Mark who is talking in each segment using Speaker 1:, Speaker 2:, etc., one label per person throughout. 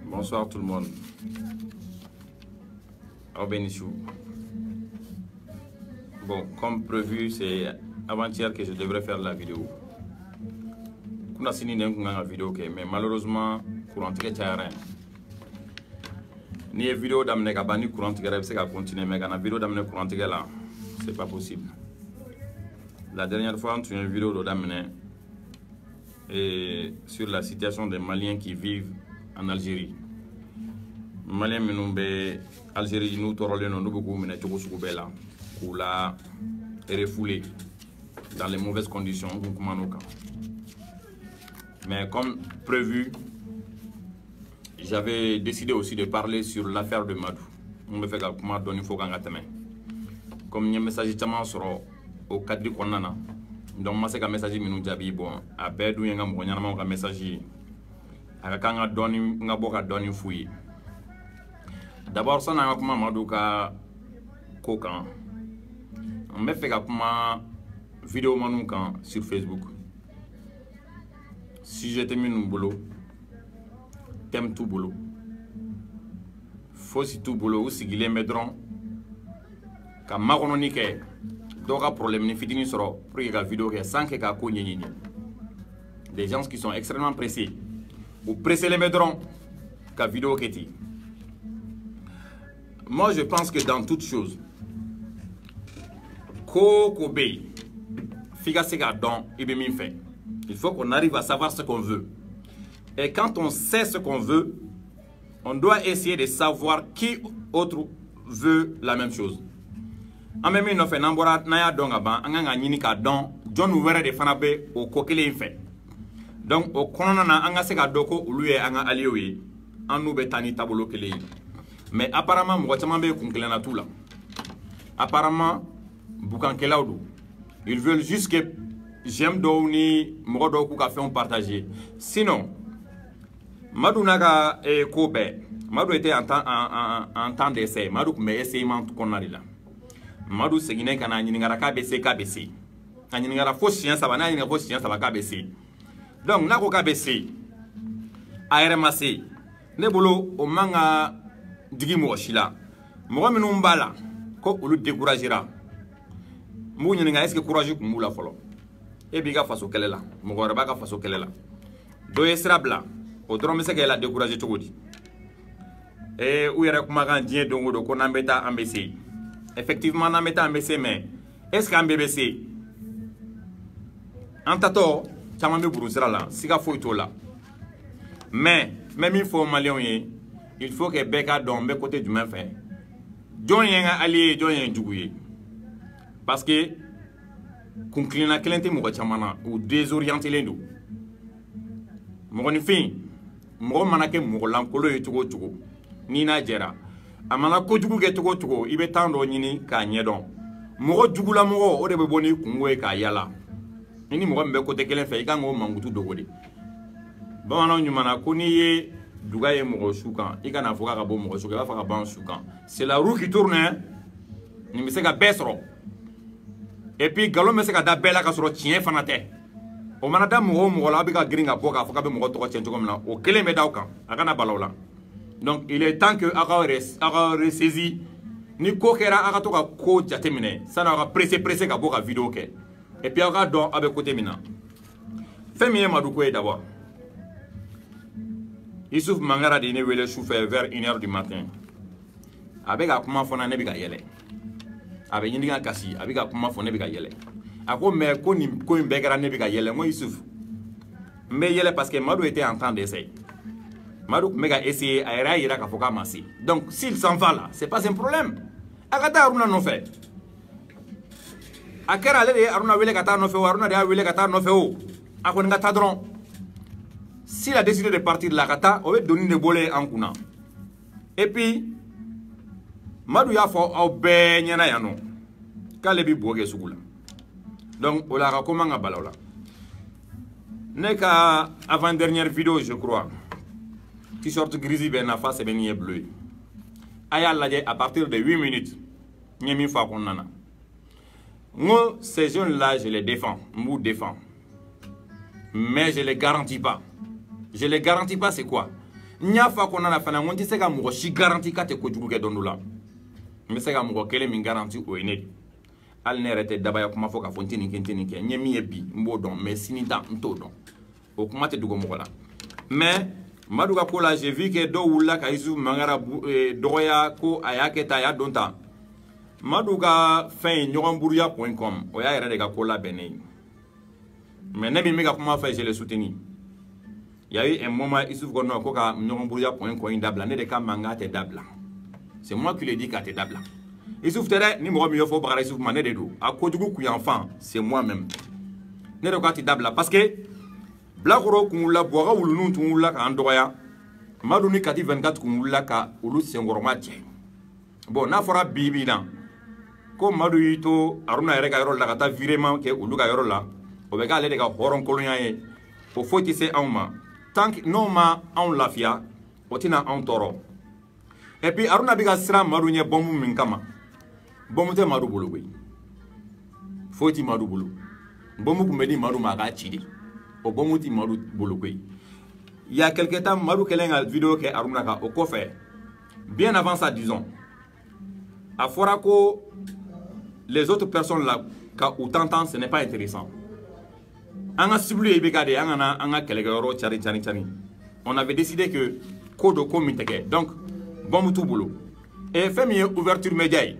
Speaker 1: Bonsoir tout le monde. Bénichou. Bon, comme prévu, c'est avant-hier que je devrais faire la vidéo. On a signé une vidéo, mais malheureusement, courant est rien. Ni vidéo d'amener Kabani courant c'est qu'à continuer, mais quand la vidéo d'amener courant là, c'est pas possible. La dernière fois, on a une vidéo d'amener sur la situation des Maliens qui vivent en Algérie. Maliens minumbe Algérie nous torolé non beaucoup mais tout ce là pour la refouler dans les mauvaises conditions mais comme prévu j'avais décidé aussi de parler sur l'affaire de Madou. On me fait comment donner faut qu'on attende comme il message tellement sur au cadre qu'on a donc moi c'est un message minute jabi bon à bedu yanga mo nyama un message akanga doni ngaboka doni fouiller. D'abord, ça n'a pas Madouka Kokan. On me fait une vidéo sur Facebook. Si j'étais mis un boulot, t'aimes tout boulot. Faut si tout boulot ou si Guilhem Medron, quand Marononique, d'autres problèmes ne finissent pas pour que la vidéo sans que la vidéo. Des gens qui sont extrêmement pressés. Ou pressés les Medron, la vidéo qui est. Moi, je pense que dans toute chose, il faut qu'on arrive à savoir ce qu'on veut. Et quand on sait ce qu'on veut, on doit essayer de savoir qui autre veut la même chose. En même temps, on fait donc, au mais apparemment, apparemment, ils veulent juste que j'aime Douni, Morodou fait partager. Sinon, Madou Naga et Kobe, Madou était en temps d'essai, Madou mais essayement qu'on a là. Madou Seguiné Kana Ningara KBC KBC. Ningara faux chien, ça va n'a faux chien, ça va KBC. Donc, Nako KBC, ARMAC, Nebolo, au manga. Digi mo shila mo minnu mbala ko olu découragera mo nyinga est-ce que courage ku mula folo e biga faso kelela mo gore ba ka faso kelela do esrabla o dron se la décourager togodi e ou yere kuma kan dien dongo do ko nambeta ambc effectivement nambeta ambc mais est-ce que ambc antato chama be buru sira la siga foito la mais même il faut malien yi il faut que Beka dombe côté du même fait. John Yenga allié, John Yenga parce que, qu'on clean la clientèle chamana ou désorienter les nous. Mon fin, mon manake mon lampolo et tout. Nina Jera. a mana kojugu kɛ cogo cogo i bɛ temps dɔ ɲini k'a ɲɛdɔn mɔgɔ jugulamɔgɔ o de bɛ bɔ n'i kungo ye k'a yala i ni mɔgɔ min bɛ côté kelen fɛ i kan k'o mankutu dogo de bamananw ɲumanna ko n'i ye duga ye mɔgɔ su kan i kana fɔ k'a ka bɔ mɔgɔ su kan i b'a fɔ ka ban su kan c'est la roue qui tourne nin bɛ se ka bɛɛ sɔrɔ et puis nkalon bɛ se ka da bɛɛ la ka sɔrɔ tiɲɛ fana tɛ o mana da mɔgɔ o mɔgɔ la a bɛ ka girin ka bɔ k'a fɔ k'a bɛ mɔgɔ tɔgɔ tiɲɛ cogo min na o kelen bɛ d'aw kan a kana bala o la donc il est temps que aw ka ressaisi ni ko kɛra aw ka to ka ko jateminɛ sani aw ka pressé ka bɔ ka vidéo kɛ et puis aw ka dɔn aw bɛ côté min na fɛn min ye Maduko ye d'abord Youssouf Mangara de ne wele sufɛ vers 1h du matin a bɛ ka kuma fɔ na ne bɛ ka yɛlɛ a bɛ ɲininka kasi a bɛ ka kuma fɔ ne bɛ ka yɛlɛ a ko mais ko nin ko in bɛɛ kɛra ne bɛ ka yɛlɛ n ko Youssouf n bɛ yɛlɛ parce que Madu était en train d'essayer Madu tun bɛ ka essayer a yɛrɛ y'a jira k'a fɔ k'a ma se donc s'il s'en va là c'est pas un problème a ka taa Haruna nɔfɛ a kɛra ale de ye Haruna wele ka taa nɔfɛ o Haruna de y'a wele ka taa nɔfɛ o a kɔni ka taa dɔrɔn s'il a décidé de partir là ka taa o bɛ doni de bolo ye an kunna et puis Madu y'a fɔ aw bɛɛ ɲɛna yan nɔ k'ale bɛ bo kɛ sugu la donc o la a ka ko man ka bala o la ne ka avant dernière vidéo je crois t-shirt gris bɛ nafa sɛbɛnni ye bleu ye a y'a lajɛ à partir de 8 minutes n ye min fɔ a kɔnɔna na n ko ces jeunes là je les défends n b'u défends mais je les garantis pas c'est quoi n y'a fɔ a kɔnɔna na fana n ko n tɛ se ka mɔgɔ si garanti k'a tɛ kojugu kɛ don dɔ la n bɛ se ka mɔgɔ kelen min garanti o ye ne de hali ne yɛrɛ tɛ dabaya kuma fɔ k'a fɔ n tɛ nin kɛ n tɛ nin kɛ n ye min ye bi n b'o dɔn mais sini ta n t'o dɔn o kuma tɛ dogo mɔgɔ la mais Madu ka ko la j'ai vu que dɔw wulila ka Youssouf Mangara dɔgɔya ko a y'a kɛ tan a y'a don tan Madu ka fɛn ɲɔgɔnburuya.com o y'a yɛrɛ de ka ko labɛn ne ye mais ne min bɛ ka kuma fɛ je l'ai soutenu il y a eu un moment Youssouf ko non ko ka ɲɔgɔnburuya.com in dabila ne de ka mankan tɛ dabila c'est moi qui l'ai dit k'a tɛ dabila Youssouf tɛ dɛ ni mɔgɔ min y'o fɔ Bakari Youssouf ma ne de don a kojugu kunyanfan c'est moi même ne de k'a tɛ dabila parce que Bilakoro kun wulila Buwaga wuluninw tun wulila k'an dɔgɔya Madu ni Kati 24 kun wulila ka olu senkɔrɔma cɛ bon n'a fɔra bi bi in na ko Madu y'i to Haruna yɛrɛ ka yɔrɔ la ka taa virement kɛ olu ka yɔrɔ la o bɛ k'ale de ka hɔrɔnkolonya ye o foyi tɛ se anw ma tant que n'o ma anw lafiya o tɛna anw tɔɔrɔ et puis Haruna bɛ ka siran Madu ɲɛ bɔnbu min kama bɔnbu tɛ Madu bolo koyi foyi tɛ Madu bolo bɔnbu kun bɛ di Madu ma a k'a ci de o bɔnbu tɛ Madu bolo koyi il y a quelque temps Madu kɛlen ka vidéo kɛ Haruna kan o kɔfɛ bien avant ça disons a fɔra ko les autres personnes là ka u t'entendre ce n'est pas intéressant an ka cible ye IBK de ye an kana an ka kɛlɛkɛyɔrɔ cari on avait décidé que ko do ko min tɛ kɛ donc bɔnbu t'u bolo et fɛn min ye ouverture média ye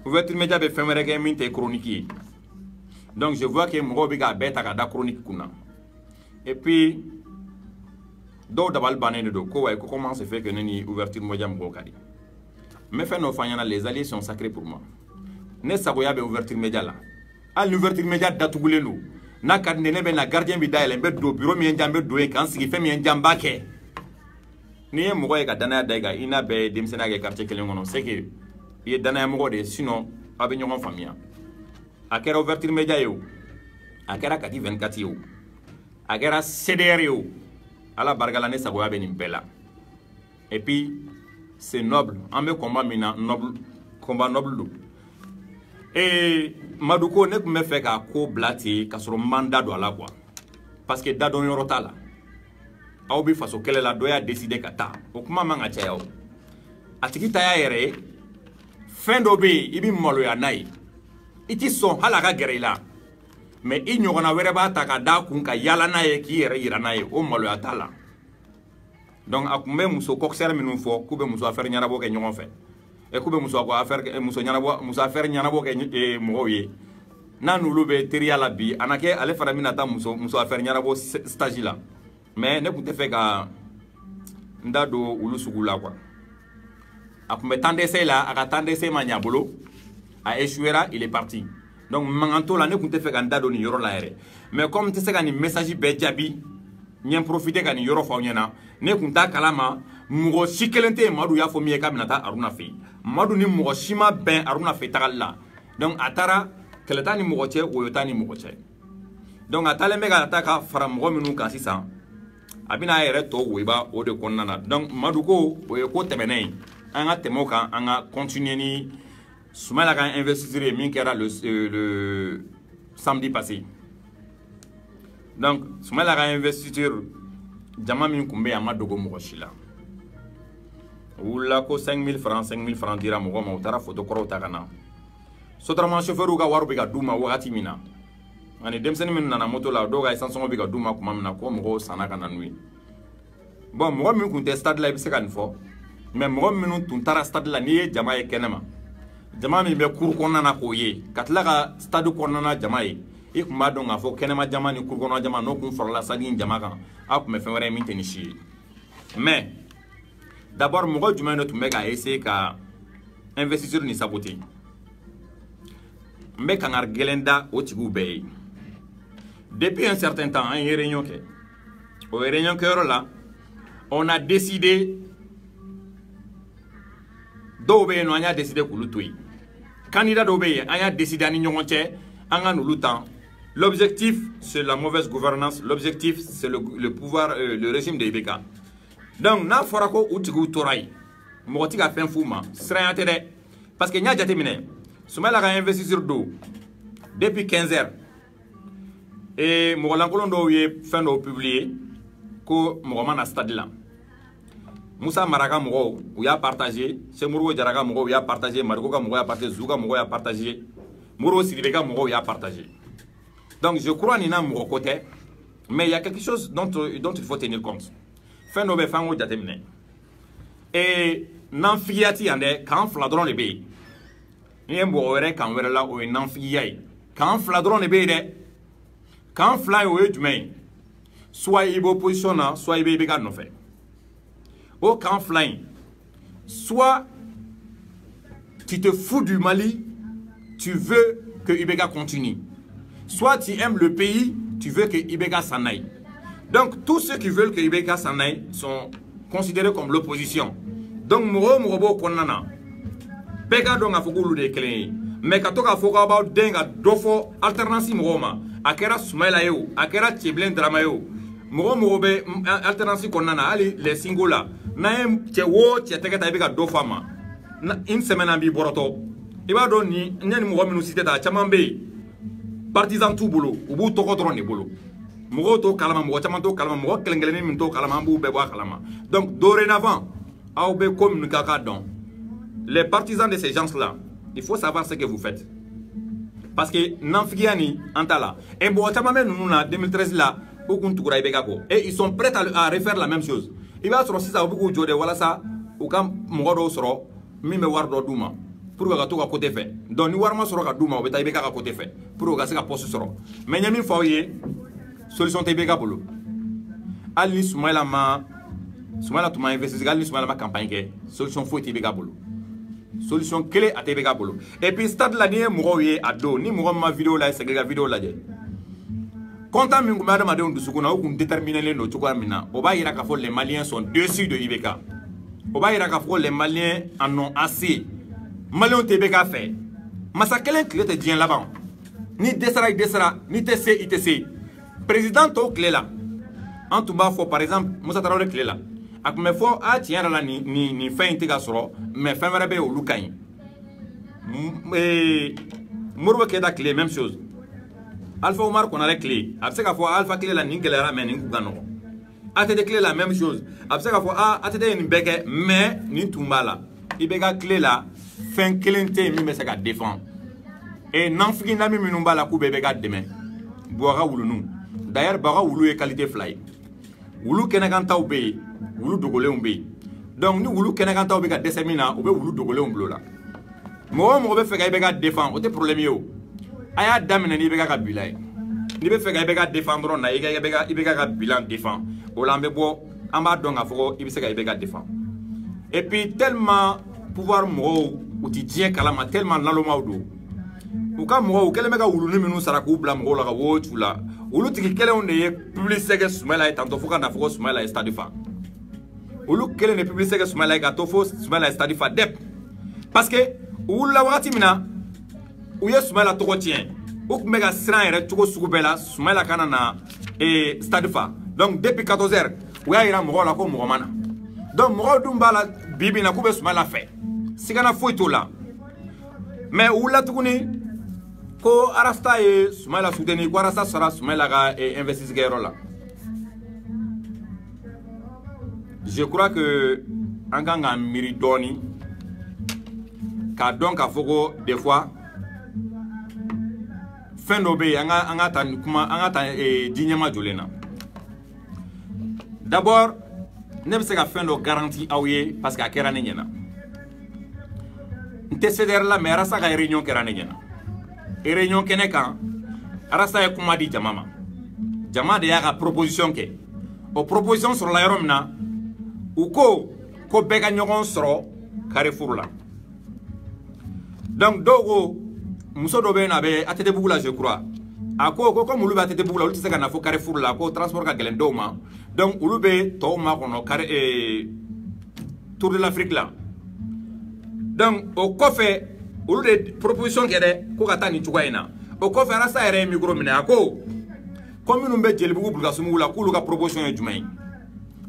Speaker 1: ouverture média bɛ fɛn wɛrɛ kɛ min tɛ chronique ye donc je vois que mɔgɔw bɛ k'a bɛɛ ta ka da chronique kunna et puis dɔw dabali bannen de don ko ouais comment se fait que ne ni ouverture média mɔgɔw ka di n bɛ fɛn dɔ fɔ an ɲɛna les alliés sont sacrés pour moi ne sagoya bɛ ouverture média la hali ni ouverture média datugulen don n'a ka di ne bɛ na gardien bɛ dayɛlɛ n bɛ don bureau min ye n diya n bɛ don yen k'an sigi fɛn min ye n diya n b'a kɛ n'i ye mɔgɔ ye ka danaya da i kan i n'a bɛɛ ye denmisɛnninya kɛ quartier kelen kɔnɔ c'est que i ye danaya mɔgɔ de ye sinon aw bɛ ɲɔgɔn faamuya a kɛra ouverture média ye o a kɛra Kati 24 ye o a kɛra CDR ye o ala barika la ne sagoya bɛ nin bɛɛ la et puis c'est noble an bɛ combat min na noble combat noble don Madu ko ne tun bɛ fɛ k'a ko bila ten ka sɔrɔ n ma n da don a la quoi parce que da dɔn yɔrɔ t'a la aw bɛ faso kɛlɛ la dɔ y'a décidé ka taa o kuma man ka caya o a tigi ta y'a yɛrɛ ye fɛn dɔ bɛ yen i bɛ maloya n'a ye i ti sɔn hali a ka gɛrɛ i la mais i ɲɔgɔnna wɛrɛ b'a ta ka d'a kun ka yaala n'a ye k'i yɛrɛ yira n'a ye o maloya t'a la donc a tun bɛ muso kokisɛri minnu fɔ k'u bɛ muso affaire ɲɛnabɔ kɛ ɲɔgɔn fɛ et k'u bɛ muso affaire ɲɛnabɔ kɛ mɔgɔw ye n'a n'olu bɛ teriya la bi a na kɛ ale fana bɛna taa muso affaire ɲɛnabɔ stage la mais ne tun tɛ fɛ ka n da don olu sugu la quoi a tun bɛ temps d'essai la a ka temps d'essai ma ɲɛ a bolo a échouera il est parti donc mankan t'o la ne tun tɛ fɛ ka n da don nin yɔrɔ la yɛrɛ mais comme n tɛ se ka nin message bɛɛ jaabi nyen profiter ka ni yoro fa nyana ne kunta kalama mugo sikelente madu ya fo miye kabinata aruna fe madu ni mugo shima ben aruna fe tagalla donc atara keleta ni mugo che woyota ni mugo che donc atale mega ataka fara mugo minu kan sisan abina yere to weba o de konnana donc madu ko ko temenay anga temo kan anga continuer ni Soumaïla ka investisseur min kera le samedi passé donc Soumaïla ka investisseur jama min kumbe ama dogo mogo shila wula ko 5000 francs dira mogo ma utara photo koro takana sotrama chauffeur ka waru be ka duma wakati mina ani demseni min nana moto la doga essence be ka duma kuma mina ko mogo sana kana nui bon mogo min kunte stade la bise kan fo mais mogo min tun tara stade la ni jama e kenema jama min be cour konnana ko ye katla ka stade konnana jama e e kuma don nga fo kenema jama ni cour konnana jama no kun forla sadi jama kan a kuma fen were min tenishi mais d'abord mogo juma no tumbe ka essayer ka investisseur ni saboter mbe kangar gelenda o tigu be depuis un certain temps en réunion ke au réunion que là on a décidé d'obéir nous on a décidé pour le tout candidat d'obéir on a décidé à nous le temps l'objectif c'est la mauvaise gouvernance l'objectif c'est le pouvoir le régime de IBK donc na forako utigu toray moti ka fen fuma sera intérêt parce que nya jate mine Soumaïla ka investisseur do depuis 15 heures et mo lankolon do ye fin do publier ko mo mana stade là Moussa Maraka mo ou ya partagé Semuro Jaraka mo ya partagé Marco ka mo ya partagé Zouga mo ya partagé Mouro Sidibeka mo ya partagé donc je crois ni na mo côté mais il y a quelque chose dont il faut tenir compte fin do be fango jate mine et nan fiati ande kan fladron le be ni mbo were kan were la o nan fiyai kan fladron le be de kan fly o edumé soit ibo positionna soit ibe ka no fait au camp flying soit tu te fous du Mali tu veux que Ibeka continue soit tu aimes le pays tu veux que Ibeka s'en aille donc tous ceux qui veulent que Ibeka s'en aille sont considérés comme l'opposition donc morobo konana beka donga fukulu de kele mais katoka foka ba denga dofo alternance moroma akera Soumaïla yo akera Tcheblen drama yo morobe alternance konana ali les singola naem che wo che teketa Ibeka dofama une semaine ambi boroto iba do ni nyani mo minu cité da chamambe partisan tout bolo ubu toko dron ni bolo mo to kalama mo chamanto kalama mo kelengele min to kalama mbu be bo kalama donc dorénavant a be communiquer ka don les partisans de ces gens-là, il faut savoir ce que vous faites. Parce que Nanfigiani, Antala, et Boatamame Nuna 2013 là, et ils sont prêts à refaire la même chose. Il va se aussi ça beaucoup de voilà ça, ou quand Moro soro, mime wardo douma, pour que tu as côté fait. Donc nous warma soro douma, ou betaibeka à côté fait, pour que ça poste soro. Mais Yamin Foyer, solution tebeka bolo. Ali Soumaïla ma, Soumaïla tu m'as investi, Ali Soumaïla ma campagne, solution faut tebeka bolo. Solution clé à TBK bolo. Et puis stade la ni mourouye à dos ni mourou ma vidéo là c'est que la vidéo là j'ai. Content mingu madame adon du sukuna ou déterminer les notes quoi mina. Oba ira ka les Maliens sont dessus de IBK. Oba ira ka les Maliens en ont assez. Maliens TBK fait. Massa quel clé te dit là-bas. Ni desera ni TC ITC. Président au clé là. En tout bas faut par exemple Moussa Traoré clé là. A me fo a tiɲɛ la ni fɛn in tɛ ka sɔrɔ mais fɛn wɛrɛ bɛ yen olu ka ɲi Modibo Keyita tile même chose Alpha Oumar Konare tile a bɛ se ka fɔ Alpha tile la nin gɛlɛyara mais nin kun ka nɔgɔn ATT tile la même chose a bɛ se ka fɔ ATT ye nin bɛɛ kɛ mais nin tun b'a la IBK tile la fɛn kelen tɛ yen min bɛ se ka défendre et nanfiginami minnu b'a la k'u bɛ IBK dɛmɛ Boubacar Wulunu d'ailleurs Boubacar Wulu ye qualité fila ye Wulu kɛnɛkantaw bɛ yen Wulu dogolenw bɛ yen donc ni wulu kɛnɛkantaw bɛ ka dɛsɛ min na u bɛ wulu dogolenw bolo la mɔgɔ o mɔgɔ bɛ fɛ ka IBK défendre o tɛ problème ye o a y'a daminɛ ni IBK ka bilan ye n'i bɛ fɛ ka IBK défendre dɔrɔn na IBK ka bilan défendre o la an bɛ bɔ an b'a dɔn k'a fɔ ko i bɛ se ka IBK défendre et puis tellement pouvoir mɔgɔw u ti diɲɛ kalama tellement nalomaw don u ka mɔgɔw u kɛlen bɛ ka wuluni minnu sara k'u bila mɔgɔw la ka wo tu la olu tigi kelen de ye publicité kɛ Soumaïla ye tantôt fo ka na fɔ ko Soumaïla ye stade fa olu kelen de publicité kɛ Soumaïla ye ka to fo Soumaïla ye stade fa dep parce que u wulila wagati min na u ye Soumaïla tɔgɔ tiɲɛ u tun bɛ ka siran yɛrɛ cogo sugu bɛɛ la Soumaïla kana na stade fa donc depuis 14h u y'a yira mɔgɔw la ko mɔgɔ ma na donc mɔgɔw dun b'a la bi bi in na k'u bɛ Soumaïla fɛ sigana foyi t'o la mais u wulila tuguni ko Arasta ye Soumaïla soutenir ko Arasta sera Soumaïla ka investisseur la je crois que an kan ka miiri dɔɔni k'a dɔn k'a fɔ ko des fois fɛn dɔ bɛ yen an ka ta kuma an ka ta di ɲɛma jɔlen na d'abord ne bɛ se ka fɛn dɔ garanti aw ye parce que a kɛra ne ɲɛna n tɛ CDR la mais Arasta ka réunion kɛra ne ɲɛna réunion kɛnɛ kan Arasta ye kuma di jama ma jama de y'a ka proposition kɛ o proposition sɔrɔla yɔrɔ min na u ko bɛɛ ka ɲɔgɔn sɔrɔ Carrefour la donc dɔw ko muso dɔ bɛ yen nɔ a bɛ ATT-Bugu la je crois a ko comme olu bɛ ATT-Bugu la olu tɛ se ka na fo Carrefour la ko transport ka gɛlɛn dɔw ma donc olu bɛ tɔw makɔnɔ Tour de l'Afrique la donc o kɔfɛ olu de proposition kɛ dɛ ko ka taa nin cogoya in na o kɔfɛ Arasta yɛrɛ ye micro minɛ a ko minnu bɛ Jelibugu Burukasumugu la k'olu ka proposition ye jumɛn ye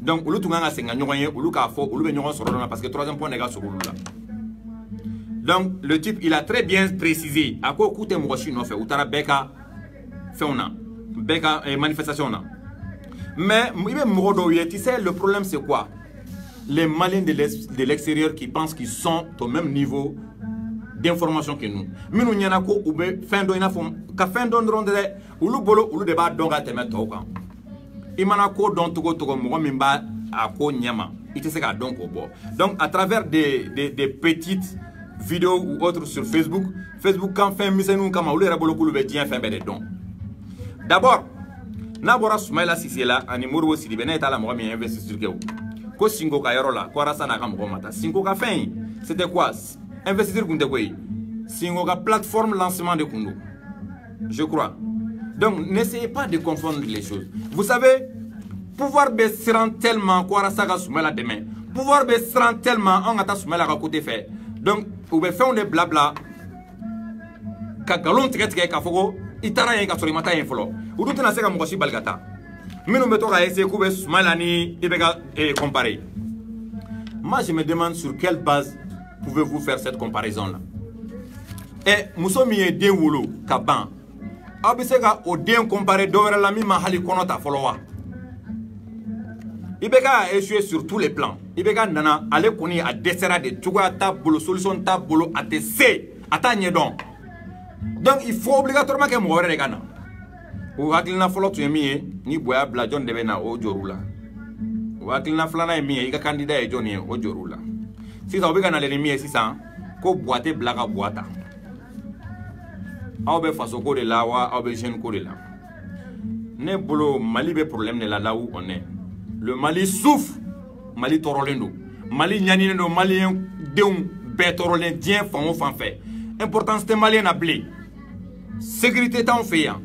Speaker 1: donc olu tun kan ka segin ka ɲɔgɔn ye olu k'a fɔ olu bɛ ɲɔgɔn sɔrɔ dɔ la parce que troisième point de ka surun olu la donc le type il a très bien précisé a ko k'u tɛ mɔgɔ si nɔfɛ u taara bɛɛ ka fɛnw na bɛɛ ka manifestation na mais i bɛ mɔgɔ dɔw ye tu sais le problème c'est quoi les Maliens de l'extérieur qui pensent qu'ils sont au même niveau d'information que nous minnu ɲɛna ko u bɛ fɛn dɔ i n'a fɔ ka fɛn dɔn dɔrɔn dɛ olu bolo olu de b'a dɔn ka tɛmɛ tɔw kan i mana ko dɔn togo togo mɔgɔ min b'a a ko ɲɛma i tɛ se k'a dɔn k'o bɔ donc à travers des petites vidéos ou autres sur Facebook kan fɛn misɛnninw kama olu yɛrɛ bolo k'olu bɛ diɲɛ fɛn bɛɛ de dɔn d'abord n'a bɔra Soumaïla Cissé la ani Modibo Sidibé ne t'a la mɔgɔ min ye investisseur kɛ o ko Sinko ka yɔrɔ la ko Arasta n'a ka mɔgɔ ma taa Sinko ka fɛn in c'était quoi investisseur kun tɛ ko ye Sinko ka plateforme lancement de kun don je crois donc n'essayez pas de confondre les choses vous savez pouvoir bɛ siran tellement ko Arasta ka Soumaïla dɛmɛ pouvoir bɛ siran tellement an ka taa Soumaïla ka côté fɛ donc u bɛ fɛnw de blabla ka nkalon tigɛ k'a fɔ ko i taara yen ka sɔrɔ i ma taa yen fɔlɔ u dun tɛna se ka mɔgɔ si bali ka taa minnu bɛ to ka essayer k'u bɛ Soumaïla ni i bɛ ka comparer moi je me demande sur quelle base pouvez-vous faire cette comparaison là et muso min ye den wolo ka ban aw bɛ se ka o den comparer dɔ wɛrɛ la min ma hali kɔnɔ ta fɔlɔ wa IBK a échoué sur tous les plans. IBK nana ale koni a dɛsɛra de cogoya t'a bolo solution t'a bolo a tɛ se a t'a ɲɛdɔn donc il faut obligatoirement kɛ mɔgɔ wɛrɛ de ka na o hakilina fɔlɔ tun ye min ye ni bonya bila jɔn de bɛ na o jɔr'u la o hakilina filanan ye min ye i ka candidat ye jɔn ye o jɔr'u la sisan o bɛ ka nalen ni min ye sisan ko buwa tɛ bila ka buwa ta aw bɛ faso ko de la wa aw bɛ jeune ko de la ne bolo Mali bɛ problème de la là où on est. Le Mali souffre, Mali tɔɔrɔlen don, Mali ɲaninen don, Malien denw bɛɛ tɔɔrɔlen diɲɛ fan o fan fɛ. Importance tɛ Malien na bilen. Sécurité t'anw fɛ yan,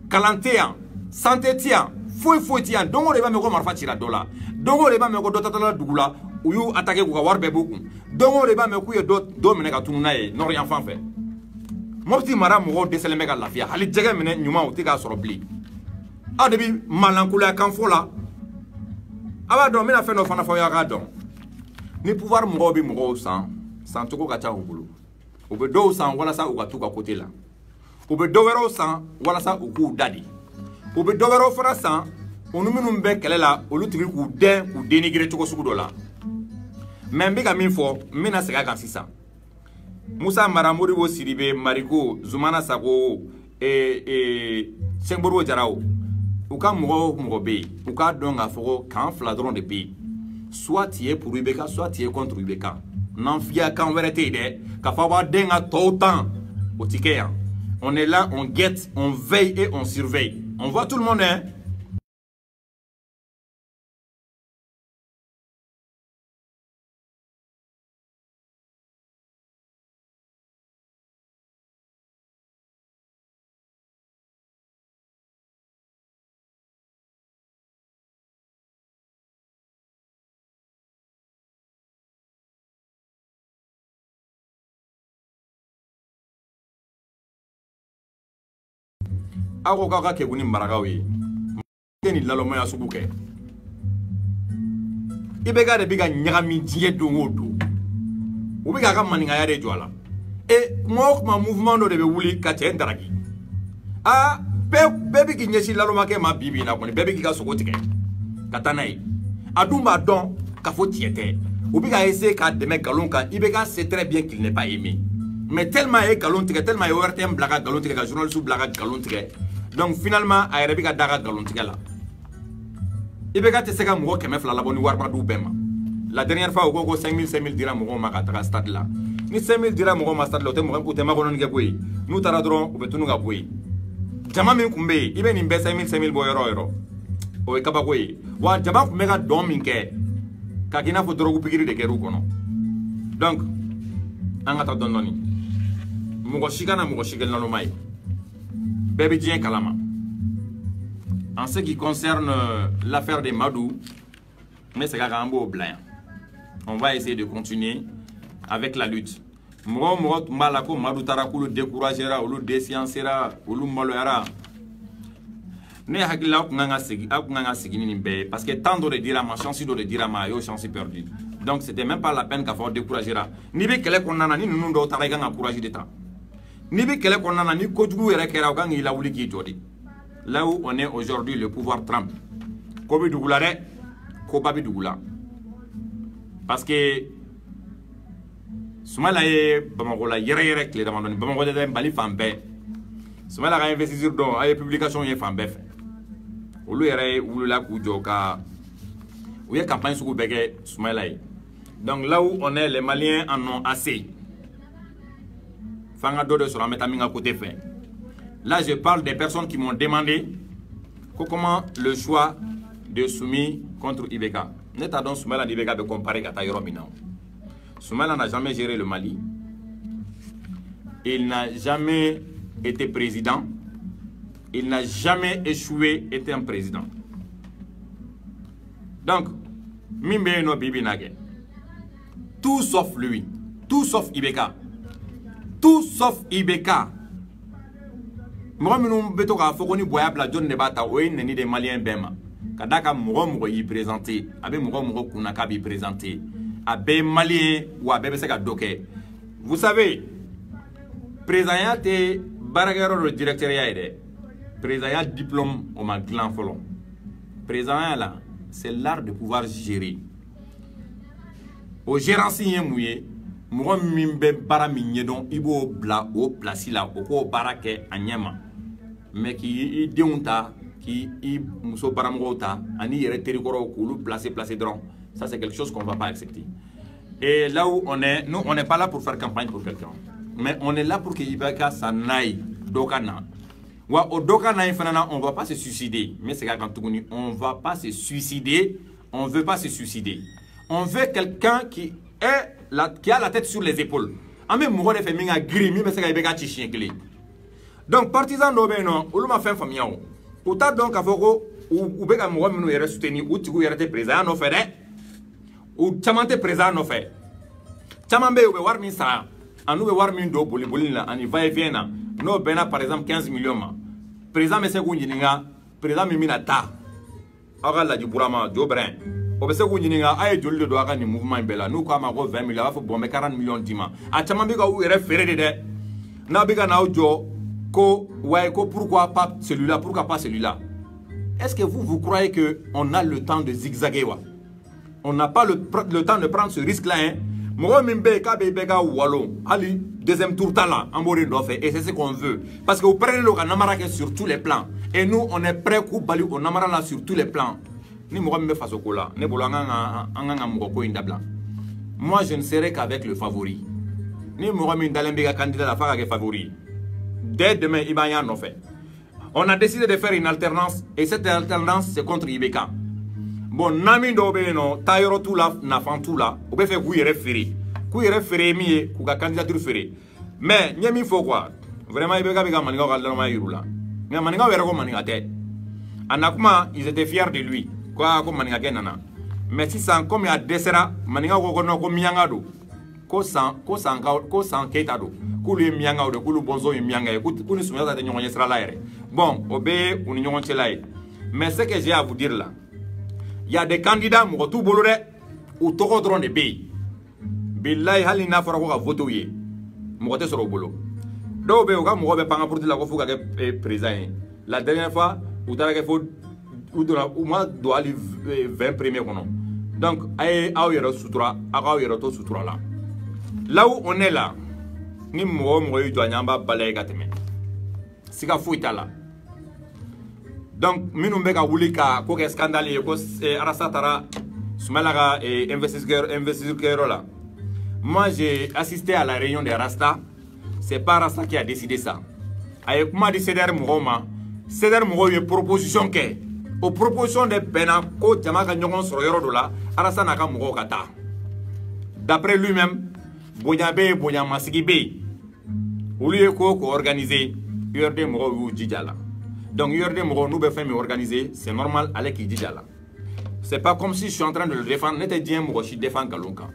Speaker 1: kalan tɛ yan, santé tɛ yan, foyi tɛ yan. Don o don i b'a mɛn ko marifa cira dɔ la, don o don i b'a mɛn ko dɔ taatɔla dugu la, u y'u attaqué k'u ka wari bɛɛ b'u kun, don o don i b'a mɛn k'u ye dɔ minɛ ka tunun n'a ye nord yan fan fɛ. Mopti mara mɔgɔw dɛsɛlen bɛ ka lafiya, hali jɛgɛ minɛ ɲuman u tɛ k'a sɔrɔ bilen. Aw de bɛ malankuliya kan fɔ la. A b'a dɔn n bɛna fɛn dɔ fana fɔ aw k'a dɔn ni pouvoir mɔgɔw bɛ mɔgɔw san cogo ka ca u bolo u bɛ dɔw san walasa u ka t'u ka côté la u bɛ dɔ wɛrɛw san walasa u k'u da de u bɛ dɔ wɛrɛw fana san u ni minnu bɛ kɛlɛ la olu tigi k'u dɛn k'u dénigrer cogo sugu dɔ la mais n bɛ ka min fɔ n bɛna segin a kan sisan Musa Mara Modibo Sidibé Mariko Zumana Sago Cheikh Modibo Jara u ka mɔgɔ bɛ yen u k'a dɔn k'a fɔ ko kan fila dɔrɔn de bɛ yen soit tu es pour IBK soit tu es contre IBK n'an fiya kan wɛrɛ tɛ yen dɛ k'a fɔ a b'a den ka tɔw tan o tɛ kɛ yan on est là on guette on veille et on surveille on voit tout le monde hein ako kaka ke guni maragaw ye ni laloma ya subuke ibega de biga nyagami diye dongodo ubiga ka maninga ya de jwala e mo ma mouvement do de be wuli ka te ndaragi a bébé qui nyesi laloma ke ma bibi na koni bébé qui ka soko tike katanai adumba don ka fo tiete ubiga essayer ka de mettre galon ka ibega sait très bien qu'il n'est pas aimé mais tellement est galon tike tellement est ORTM blaga galon tike ka journal sous blaga galon tike donc finalement a rebi ka daga galon tike la ibega te seka mo keme fla la boni warba du bema la dernière fois ko 5000 dira mo ma ka ta stade là ni 5000 dira mo ma stade là te mo ko te ma ko non nge boy nous tara dron ubetunu ga boy jama min kumbe ibe ni be 5000 boy euro o e kaba koy wa jama kumbe ga dom min ke ka kina fo drogu pikiri de keru kono donc anga ta don noni mo ko shikana mo ko shigel nano mai bébé dien kalama. En ce qui concerne l'affaire de Madou, mais c'est Garambo blanc. On va essayer de continuer avec la lutte. Moi, malako Madou Tarakou le découragera, ou le déciencera, ou le moloera. Ne hakila nganga sigini nimbe parce que tant de dire ma chance de dire ma yo chance perdue. Donc c'était même pas la peine qu'à faire découragera. Ni be kele konana ni nunu do taraga nga courage de temps. Ni be kele konana ni kojugu yere kera ga ngi la wuli ki jodi. Là où on est aujourd'hui, le pouvoir Trump. Kobi Dougoulare, Kobabi Dougoula. Parce que Soumala est Bamagola, Yere Clé d'Amandon, Bamagola de Bali Fambe. Soumala a investi sur don, a publication y est Fambe. Ou l'Ure ou la Koujoka. Ou y a campagne sur Koubege, Soumala. Donc là où on est, les Maliens en ont assez. Fanga Dodo sur la métamine à côté fin. Là, je parle des personnes qui m'ont demandé comment le choix de Soumi contre Ibeka. Neta donc Soumela Ibeka de comparer à Taïro Minao. Soumela n'a jamais géré le Mali. Il n'a jamais été président. Il n'a jamais échoué été un président. Donc, Mimbe no Bibi Nage. Tout sauf lui. Tout sauf Ibeka. Tout sauf Ibeka. Moi, je ne sais pas si boya bla John Nebata ou ni des Maliens bema. Kadaka mouro y présenté, abe mouro kunaka bi présenté, abe Malien ou abe seka doke. Vous savez, président te baragero le directeur yaide. Président diplôme au maglan folon. Président là, c'est l'art de pouvoir gérer. Au gérancier mouillé. Moi, je bara mignedon ibo bla o plasi la o barake anyama. Mais qui déonta, qui muso baramota, ani yere terikoro koulou placé dron. Ça c'est quelque chose qu'on ne va pas accepter. Et là où on est, nous on n'est pas là pour faire campagne pour quelqu'un. Mais on est là pour que Ibeka s'anaï dokana. Wa o dokana infanana, on ne va pas se suicider. Mais c'est quand on ne va pas se suicider, on ne veut pas se suicider. On veut quelqu'un qui a la tête sur les épaules. Donc, partisan d'Obénon, ou l'on fait famille, ou t'as donc à Fogo, ou Bega Mouamou est soutenu, ou tu es présent, non fait, ou Chamante présent, non fait. Chamambe ou Warmin Sa, en nous Warmin do, Bolibolina, en y va et vient, no Bena par exemple 15 millions. Présent Messé Gounininga, présent Miminata, Aral du Bourama, Jobrin. Obese Gounininga, aïe, Joli de Douaga, ni mouvement Bella, nous comme 20 millions, il faut bomber 40 millions d'ima. A Chamambiga ou référé de Nabiga Naojo. Pourquoi pas celui-là? Pourquoi pas celui-là? Est-ce que vous croyez qu'on a le temps de zigzaguer? On n'a pas le temps de prendre ce risque-là. Moi, deuxième tour là, et c'est ce qu'on veut. Parce que vous prenez le Namara sur tous les plans. Et nous, on est prêts pour balayer au Namara sur tous les plans. Moi, je ne serai qu'avec le favori. Ni Mohamed Dalembega candidat à la fac favori. Dès demain, Ibaya n'en fait. On a décidé de faire une alternance et cette alternance c'est contre Ibeka. Bon, Nami Dobeno, Tayoro Tula, Nafan Tula, on peut faire Gouye référé. Gouye référé, mié, Kouka candidature ferré. Mais, Nyami faut quoi? Vraiment, Ibeka Bega Maniga Galama Yurula. Mais Maniga Vergo Maniga tête. Anakuma, ils étaient fiers de lui. Quoi, comme Maniga Genana. Mais si ça, comme il y a Dessera, Maniga Gogono, comme Yangado. ko san Keita do k'olu ye mianga o de k'olu bonzo ye mianga ye k'u ni Sunjata tɛ ɲɔgɔn ɲɛ sira la yɛrɛ. Bon o bɛ u ni ɲɔgɔn cɛ la ye. Mais ce que j'ai à vous dire là, il y a des candidats mɔgɔ t'u bolo dɛ u tɔgɔ dɔrɔn de bɛ yen. Bilahi hali n'a fɔra ko ka voter u ye mɔgɔ tɛ sɔrɔ u bolo. Dɔw bɛ yen u ka mɔgɔ bɛ pan ka porte la ko fo ka kɛ président ye. La dernière fois u taara kɛ fo u ma don hali 20 premier kɔnɔ. Donc a ye aw yɛrɛ sutura aw k'aw yɛrɛ to sutura la. Là où on est là ni mɔgɔ o mɔgɔ y'i jɔ an b'a balaye ka tɛmɛ siga foyi t'a la. Donc minnu bɛ ka wuli ka ko kɛ scandale ye ko Arasa taara Soumaïla ka investisseur kɛyɔrɔ la. Moi j'ai assisté à la réunion de Rasta. C'est pas Rasta qui a décidé ça. A ye kuma di CDR mɔgɔw ma. CDR mɔgɔw ye proposition kɛ. O proposition de bɛnna ko jama ka ɲɔgɔn sɔrɔ yɔrɔ dɔ la Arasa n'a ka mɔgɔw ka taa. D'après lui-même bonya bɛ yen bonya masigi bɛ yen. Olu ye ko organiser URD mɔgɔw y'u jija la. Donc URD mɔgɔw n'u bɛ fɛn min organiser c'est normal ale k'i jija la. C'est pas comme si je suis en train de le défendre. Ne tɛ diɲɛ mɔgɔ si défendre nkalon kan.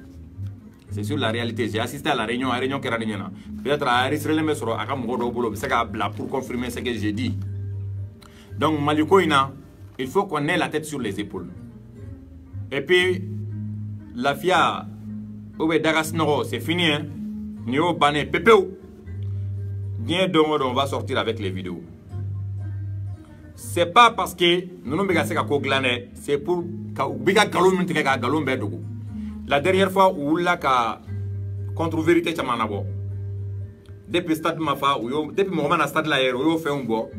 Speaker 1: C'est sur la réalité. J'ai assisté à la réunion kɛra ne ɲɛna. Peut-être a enregistré bɛ sɔrɔ a ka mɔgɔ dɔw bolo u bɛ se k'a bila pour confirmer ce que j'ai dit. Donc Mali ko in na il faut qu'on ait la tête sur les épaules. Et puis la FIA ou bien Dagasnoro c'est fini hein. Nio bané pepeu. Bien on va sortir avec les vidéos. C'est pas parce que nous n'avons pas ko glané, c'est pour biga galon mintre ka galon bedogo. La dernière fois où la ka contre vérité chamana bo. Depuis stade mafa ou yo depuis moment na stade la hier yo fait un bo.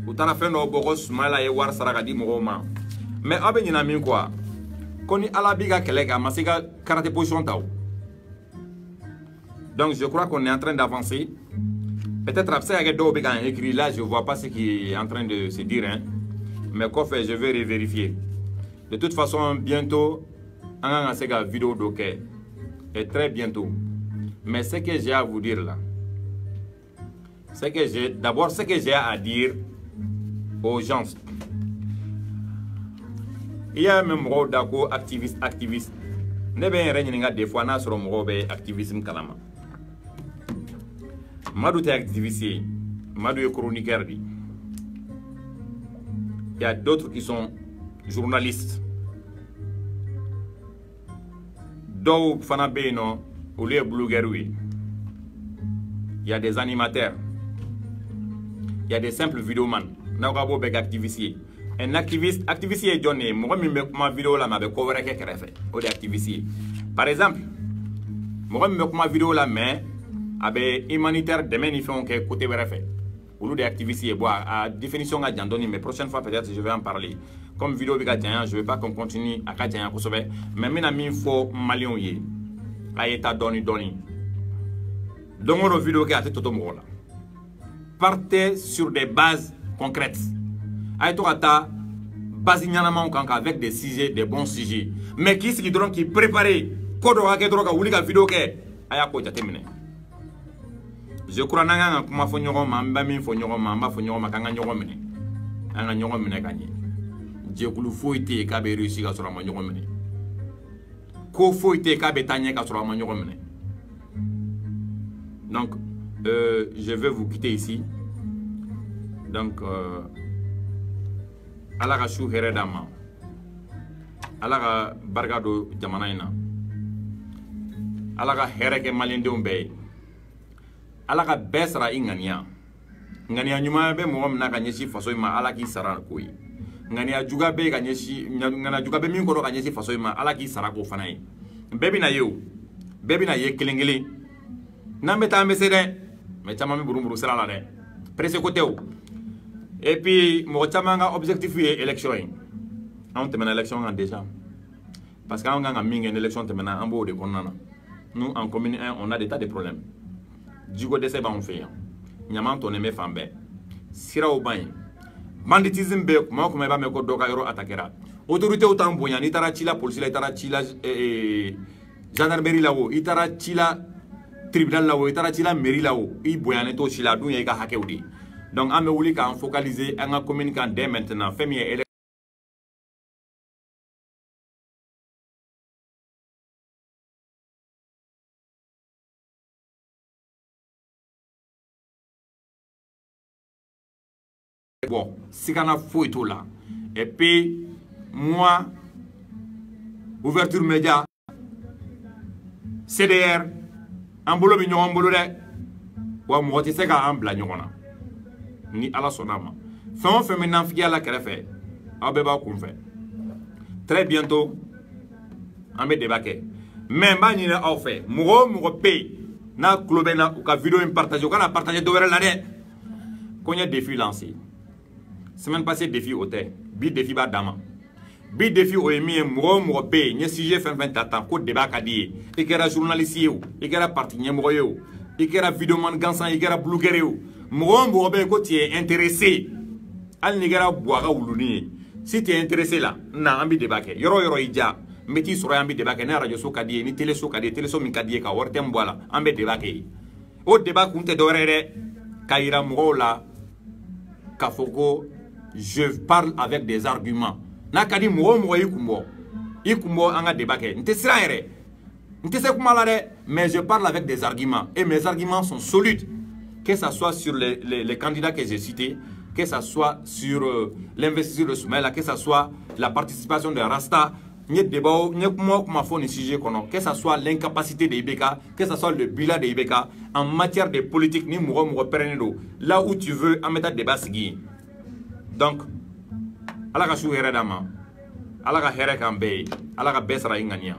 Speaker 1: Ou tara fait no bo ko Soumaïla ye war saraka di mo ma. Mais abe nyina min quoi. Koni ala biga kelega masika karaté position taw. Donc je crois qu'on est en train d'avancer. Peut-être après écrit là, je ne vois pas ce qui est en train de se dire. Hein. Mais quoi faire, je vais vérifier. De toute façon, bientôt, on va faire une vidéo d'OK. Et très bientôt. Mais ce que j'ai à vous dire là, c'est que j'ai d'abord ce que j'ai à dire aux gens. Il y a même des activistes. Ne vais rien des fois, n'a sur un activisme kalama. Madou est activiste, Madou est chroniqueur. Il y a d'autres qui sont journalistes. D'autres fana beno ou les blogueurs. Il y a des animateurs. Il y a des simples vidéomans. N'agabo beg activiste. Un activiste est donné. Moi ma vidéo là m'a couvert quelque chose. Ou des activistes. Par exemple, moi ma vidéo là mais avec humanitaire demain ils font que côté bref ou des activistes à définition à Jandoni mais prochaine fois peut-être je vais en parler comme vidéo bi gadjan je veux pas qu'on continue à gadjan ko sobe mais mina mi fo malion yi ay ta doni donc on vidéo qui a tout mo là partez sur des bases concrètes ay to ata base nyanama on avec des sujets des bons sujets mais qui qui préparer ko do ka droga wuli ka vidéo ke aya ko jatemine. Je crois que kuma fo ɲɔgɔn ma mba min fo ɲɔgɔn ma mba fo ɲɔgɔn ma kan ka ɲɔgɔn minɛ an ka ɲɔgɔn minɛ ka ɲɛ jɛkulu foyi tɛ yen k'a bɛ réussir ka sɔrɔ a ma ɲɔgɔn minɛ ko foyi tɛ yen k'a bɛ taa ɲɛ ka sɔrɔ a ma ɲɔgɔn minɛ. Donc je vais vous quitter ici. Donc ala ka su hɛrɛ d'an ma ala ka barika don jamana in na ala ka hɛrɛ kɛ maliyɛndenw bɛɛ ye. Ala ka bɛɛ sara i ŋaniya ŋaniya ɲuman bɛ mɔgɔ min na ka ɲɛsin faso in ma ala k'i sara ko ye ŋaniya juguya bɛ ka ɲɛsin ŋaniya juguya bɛ min kɔrɔ ka ɲɛsin faso in ma ala k'i sara k'o fana ye bɛɛ bɛna ye o bɛɛ bɛna ye kelen kelen n'an bɛ taa an bɛ se dɛ mais caman bɛ buruburu sira la dɛ presse ko tɛ o et puis mɔgɔ caman ka objectif ye élection ye anw tɛmɛna élection kan déjà parce que anw kan ka min kɛ ni élection tɛmɛna an b'o de kɔnɔna na nous en commune 1 on a des tas de problèmes. Djigo dese b'anw fɛ yan ɲaman tɔnnen bɛ fan bɛɛ siraw ban yen banditisme bɛ kuma o kuma i b'a mɛn ko dɔ ka yɔrɔ attaquera autorités t'an bonya n'i taara ci la police la i taara ci la gendarmerie la o i taara ci la tribunal la o i taara ci la mairie la o i bonyalen t'o si la a dun ye i ka hakɛw de donc an bɛ wuli k'an focaliser an ka commune kan dès maintenant fɛn min ye bon sikana fo tout là et puis moi ouverture média CDR en bolo bi ñoon bolo de wa mo ti se ka en bla ñona ni ala sonama fon fe mi nan fi ala kerefe abeba kun fe très bientôt en be débaké mais ba ñi na aw fe mo pay na club na ka vidéo in partager ko na partager do wéra la de ko ñe défi lancé semaine passée défi hôtel bi défi ba dama bi défi o emi mo pay ñe sujet fin 20 ans ko débat ka di e kera journaliste yo e kera parti ñe mo yo e kera vidéo man gansan e kera blogueur yo mo be ko ti est intéressé al ni kera boaga wuluni si tu es intéressé là na ambi débat ke yoro ija meti soro ambi débat ke na radio so ka di ni télé so ka di télé so min ka di ka worte mbola ambe débat ke o débat kunte dorere kayira mo la kafoko je parle avec des arguments na kadi mo ikumbo anga débat ke nte sira yere nte se kuma la de mais je parle avec des arguments et mes arguments sont solides que ça soit sur les candidats que j'ai cités, que ça soit sur l'investiture de Soumaïla, que ça soit la participation de Rasta, que ça soit l'incapacité de Ibeka, que ça soit le bilan de Ibeka, en matière de politique, ni là où tu veux, en mettant débat. Donc, Allah ka chou here dama, Allah ka here kambe, Allah ka besra ingania.